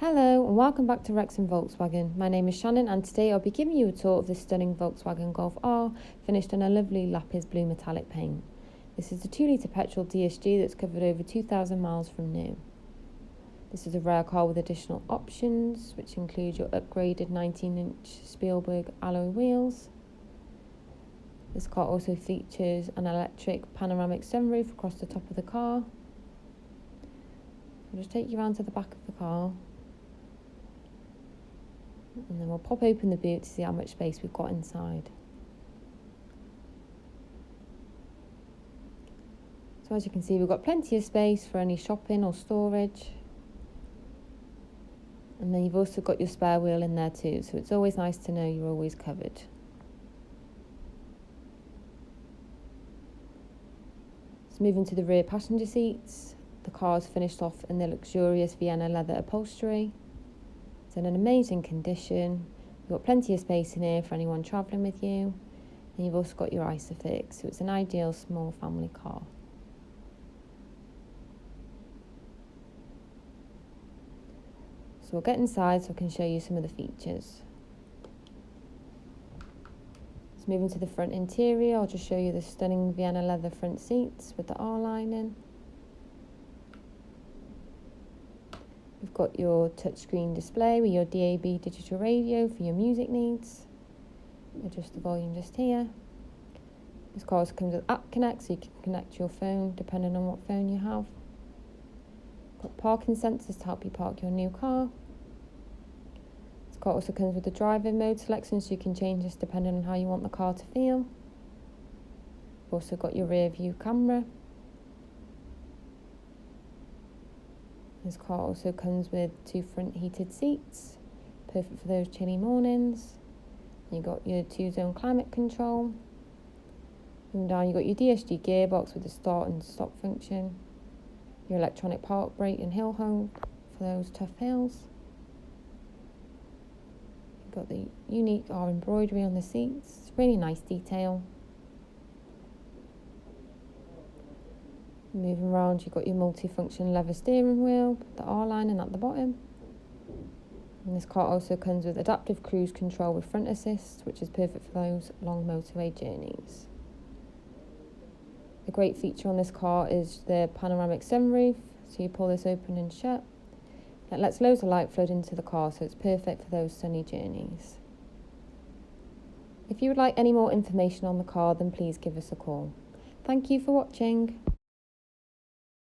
Hello and welcome back to Wrexham Volkswagen. My name is Shannon and today I'll be giving you a tour of this stunning Volkswagen Golf R finished in a lovely Lapiz blue metallic paint. This is a 2-litre petrol DSG that's covered over 2,000 miles from new. This is a rare car with additional options which include your upgraded 19-inch Spielberg alloy wheels. This car also features an electric panoramic sunroof across the top of the car. I'll just take you around to the back of the car. And then we'll pop open the boot to see how much space we've got inside. So as you can see, we've got plenty of space for any shopping or storage. And then you've also got your spare wheel in there too, so it's always nice to know you're always covered. So moving to the rear passenger seats, the car is finished off in the luxurious Vienna leather upholstery. It's in an amazing condition. You've got plenty of space in here for anyone travelling with you. And you've also got your ISOFIX, so it's an ideal small family car. So we'll get inside so I can show you some of the features. So moving to the front interior, I'll just show you the stunning Vienna leather front seats with the R lining. We've got your touchscreen display with your DAB digital radio for your music needs. Adjust the volume just here. This car also comes with App Connect, so you can connect your phone depending on what phone you have. Got parking sensors to help you park your new car. This car also comes with the driving mode selection, so you can change this depending on how you want the car to feel. We've also got your rear view camera. This car also comes with 2 front heated seats, perfect for those chilly mornings. You've got your 2-zone climate control. Moving down, you've got your DSG gearbox with the start and stop function. Your electronic park brake and hill hold for those tough hills. You've got the unique R embroidery on the seats, it's really nice detail. Moving around, you've got your multi-function leather steering wheel, the R lining at the bottom. And this car also comes with adaptive cruise control with front assist, which is perfect for those long motorway journeys. A great feature on this car is the panoramic sunroof, so you pull this open and shut. It lets loads of light flood into the car, so it's perfect for those sunny journeys. If you would like any more information on the car, then please give us a call. Thank you for watching.